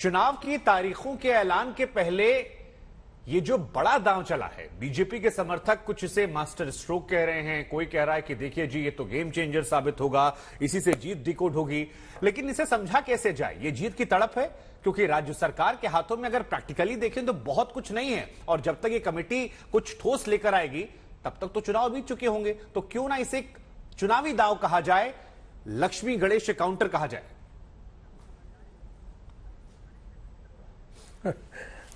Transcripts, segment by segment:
चुनाव की तारीखों के ऐलान के पहले ये जो बड़ा दांव चला है, बीजेपी के समर्थक कुछ इसे मास्टर स्ट्रोक कह रहे हैं, कोई कह रहा है कि देखिए जी ये तो गेम चेंजर साबित होगा, इसी से जीत डिकोड होगी। लेकिन इसे समझा कैसे जाए? ये जीत की तड़प है, क्योंकि राज्य सरकार के हाथों में अगर प्रैक्टिकली देखें तो बहुत कुछ नहीं है, और जब तक ये कमेटी कुछ ठोस लेकर आएगी तब तक तो चुनाव बीत चुके होंगे। तो क्यों ना इसे चुनावी दांव कहा जाए, लक्ष्मी गणेश काउंटर कहा जाए।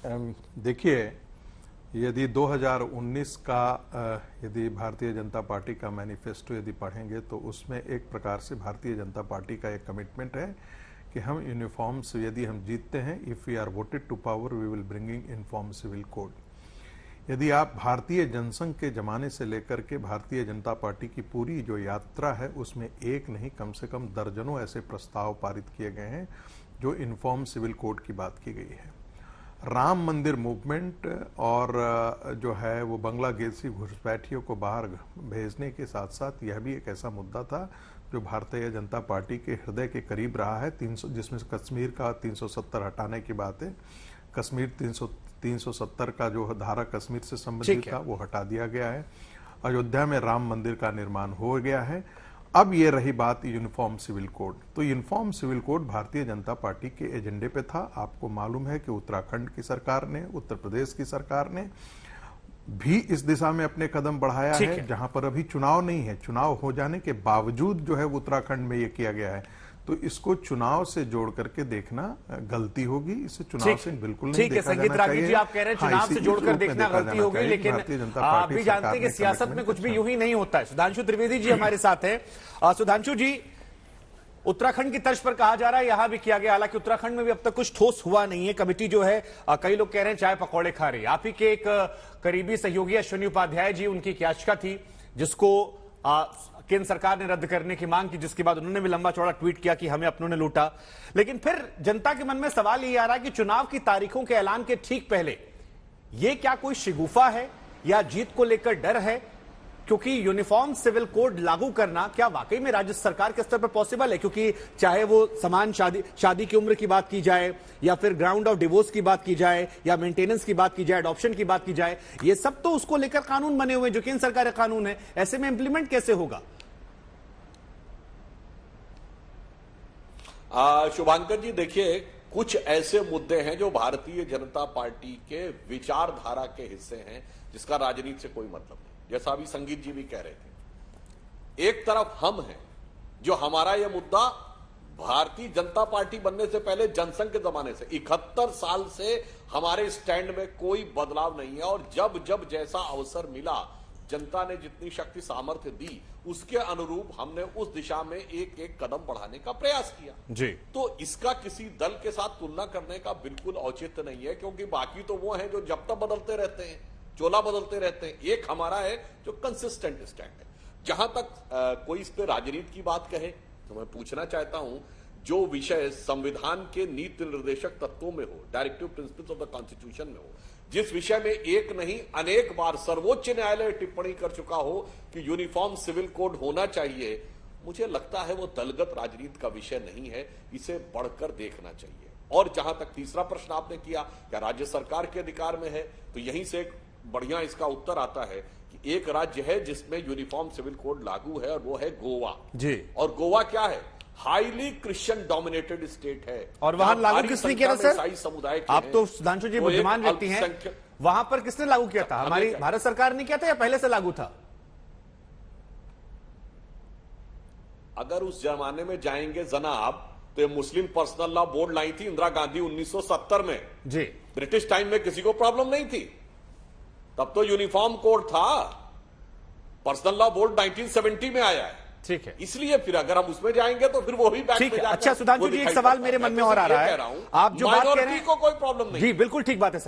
देखिए, यदि 2019 का यदि भारतीय जनता पार्टी का मैनिफेस्टो यदि पढ़ेंगे तो उसमें एक प्रकार से भारतीय जनता पार्टी का एक कमिटमेंट है कि हम यूनिफॉर्म से यदि हम जीतते हैं, if we are voted to power we will bringing uniform civil code. यदि आप भारतीय जनसंघ के जमाने से लेकर के भारतीय जनता पार्टी की पूरी जो यात्रा है उसमें एक नहीं कम से कम दर्जनों ऐसे प्रस्ताव पारित किए गए हैं जो यूनिफॉर्म सिविल कोड की बात की गई है। राम मंदिर मूवमेंट और जो है वो बांग्लादेशी घुसपैठियों को बाहर भेजने के साथ साथ यह भी एक ऐसा मुद्दा था जो भारतीय जनता पार्टी के हृदय के करीब रहा है। 300 जिसमें कश्मीर का 370 हटाने की बात है। कश्मीर 370 का जो धारा कश्मीर से संबंधित था वो हटा दिया गया है। अयोध्या में राम मंदिर का निर्माण हो गया है। अब ये रही बात यूनिफॉर्म सिविल कोड। तो uniform civil code Bharatiya Janata party के एजेंडे पे था। आपको मालूम है कि उत्तराखंड की सरकार ने, उत्तर प्रदेश की सरकार ने भी इस दिशा में अपने कदम बढ़ाया है, जहां पर अभी चुनाव नहीं है। चुनाव हो जाने के बावजूद जो है उत्तराखंड में ये किया गया है। तो इसको चुनाव से जोड़ करके देखना गलती होगी। इसे चुनाव से बिल्कुल नहीं देखा जाना चाहिए। रागी जी, आप कह रहे हैं चुनाव से जोड़कर देखना गलती होगी, लेकिन आप भी जानते हैं कि सियासत में कुछ भी यूं ही नहीं होता है। सुधांशु त्रिवेदी जी हमारे साथ हैं। सुधांशु जी, उत्तराखंड की तर्ज पर कहा जा रहा है, यहां भी किया गया, हालांकि उत्तराखंड में भी अब तक कुछ ठोस हुआ नहीं है। कमेटी जो है, कई लोग कह रहे हैं चाय पकौड़े खा रही है। आप ही के एक करीबी सहयोगी अश्विनी उपाध्याय जी, उनकी एक याचिका थी जिसको केंद्र सरकार ने रद्द करने की मांग की, जिसके बाद उन्होंने भी लंबा चौड़ा ट्वीट किया कि हमें अपनों ने लूटा। लेकिन फिर जनता के मन में सवाल ये आ रहा है कि चुनाव की तारीखों के ऐलान के ठीक पहले ये क्या कोई शिगुफा है या जीत को लेकर डर है? क्योंकि यूनिफॉर्म सिविल कोड लागू करना क्या वाकई में राज्य सरकार के स्तर पर पॉसिबल है? क्योंकि चाहे वो समान शादी की उम्र की बात की जाए, या फिर ग्राउंड ऑफ डिवोर्स की बात की जाए, या मेंटेनेंस की बात की जाए, अडॉप्शन की बात की जाए, ये सब तो उसको लेकर कानून बने हुए जो केंद्र सरकार का कानून है। ऐसे में इंप्लीमेंट कैसे होगा? शुभांकर जी, देखिए, कुछ ऐसे मुद्दे हैं जो भारतीय जनता पार्टी के विचारधारा के हिस्से हैं जिसका राजनीति से कोई मतलब नहीं। जैसा अभी संगीत जी भी कह रहे थे, एक तरफ हम हैं जो हमारा यह मुद्दा भारतीय जनता पार्टी बनने से पहले जनसंघ के जमाने से 71 साल से हमारे स्टैंड में कोई बदलाव नहीं है, और जब जब जैसा अवसर मिला, जनता ने जितनी शक्ति सामर्थ्य दी, उसके अनुरूप हमने उस दिशा में एक एक कदम बढ़ाने का प्रयास किया जी। तो इसका किसी दल के साथ तुलना करने का बिल्कुल औचित्य नहीं है, क्योंकि बाकी तो वो हैं जो जब तक बदलते रहते हैं, चोला बदलते रहते हैं। एक हमारा है जो कंसिस्टेंट स्टैंड है। जहां तक कोई इस पे राजनीति की बात कहे तो मैं पूछना चाहता हूं, जो विषय संविधान के नीति निर्देशक तत्वों में हो, directive principles of the constitution में हो, जिस विषय में एक नहीं अनेक बार सर्वोच्च न्यायालय टिप्पणी कर चुका हो कि यूनिफॉर्म सिविल कोड होना चाहिए, मुझे लगता है वो दलगत राजनीति का विषय नहीं है, इसे बढ़कर देखना चाहिए। और जहां तक तीसरा प्रश्न आपने किया, क्या राज्य सरकार के अधिकार में है, तो यहीं से एक बढ़िया इसका उत्तर आता है कि एक राज्य है जिसमें यूनिफॉर्म सिविल कोड लागू है, और वो है गोवा जी। और गोवा क्या है? हाईली क्रिश्चियन डोमिनेटेड स्टेट है। और वहां लागू किसने किया था सर? ईसाई समुदाय के आप तो सुधांशु जी बुद्धिमान व्यक्ति हैं, वहां पर किसने लागू किया था? हमारी भारत सरकार ने किया था या पहले से लागू था? अगर उस जमाने में जाएंगे जनाब, तो मुस्लिम पर्सनल लॉ बोर्ड लाई थी इंदिरा गांधी 1970 में जी। ब्रिटिश टाइम में किसी को प्रॉब्लम नहीं थी, तब तो यूनिफॉर्म कोड था। पर्सनल लॉ बोर्ड 1970 में आया है, ठीक है। इसलिए फिर अगर हम उसमें जाएंगे तो फिर वो भी बैक में जाकर। अच्छा सुधांशु जी, एक सवाल मेरे मन में और आ रहा है, आप जो बात कह रहे हैं को कोई प्रॉब्लम नहीं। जी बिल्कुल ठीक बात है सर।